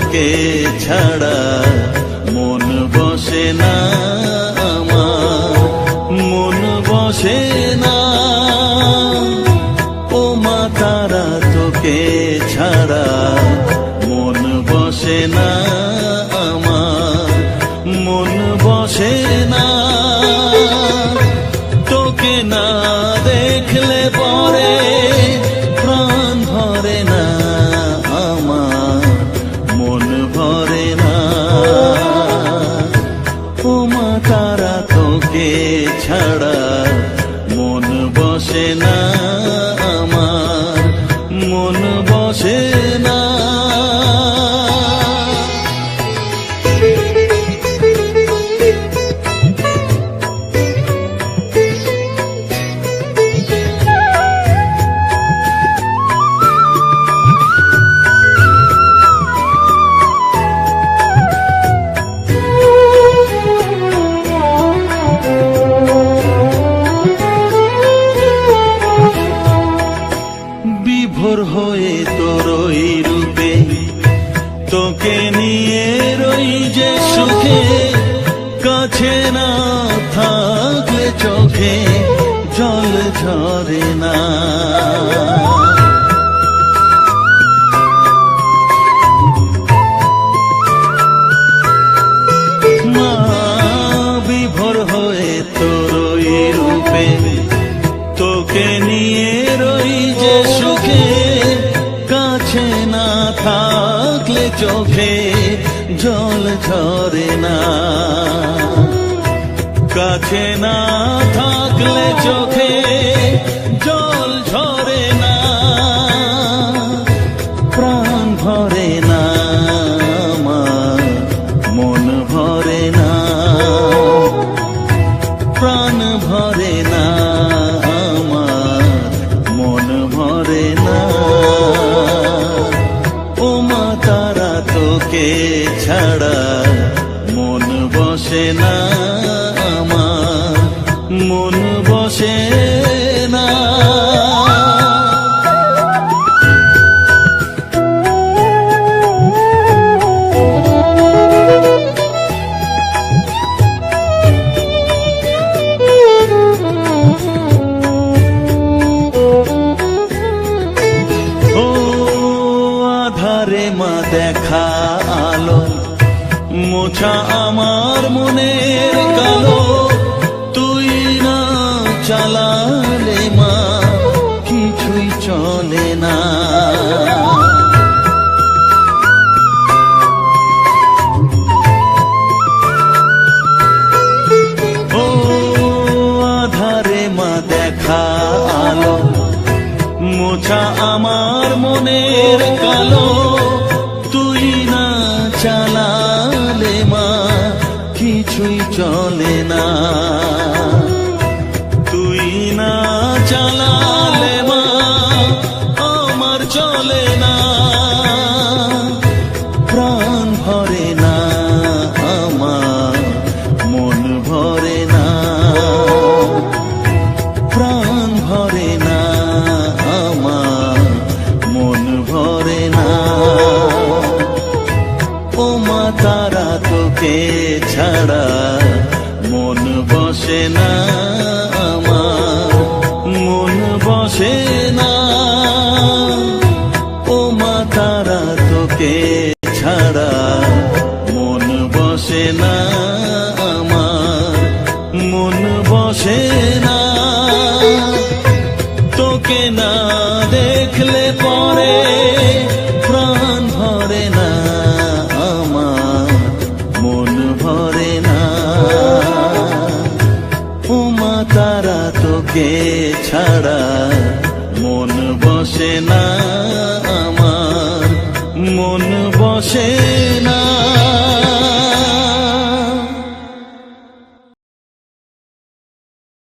তোকে ছাড়া মন বসে না আমার, মন বসে না। ও মা তারা তোকে ছাড়া মন বসে না আমার, মন বসে না। তোকে না দেখলে পরে প্রাণ ভরে না আমার, মন ভরে না। ও মা তারা তোকে ছাড়া মন বসে না আমার, মন বসে না। বিভোর হয়ে তোর ওই রূপে তোকে নিয়ে রই যে সুখে, কাছে না থাকলে চোখে জল ঝরে না। মা বিভোর হয়ে তোর ওই রূপে তোকে নিয়ে রই যে সুখে, কাছে না থাকলে চোখে জল ঝরে না। কাছে না থাকলে চোখে জল ঝরে না, প্রাণ ভরে না আমার, মন ভরে না, প্রাণ ভরে না আমার, মন ভরে না। ও মা তারা তোকে ছাড়া মন বসে না আমার, মন বসে না। আধারে মা দেখা আলো মোছা আমার মনের কালো, তুই না চালালে মা কিছুই চলে না। ও আধারে মা দেখা আলো মোছা আমার মনের কালো, তুই না চালালে মা কিছুই চলে না। তুই না চালালে মা আমার চলে না, প্রাণ ভরে না আমার, মন ভরে না, প্রাণ ভরে না আমার, মন ভরে না। ও মা তারা তোকে ছাড়া মন বসে না আমার, মন বসে না। ও মা তারা তোকে ছাড়া মন বসে না আমার, মন বসে না। তোকে না দেখলে পরে প্রাণ ভরে না আমার, মন ভরে না। ও মা তারা তোকে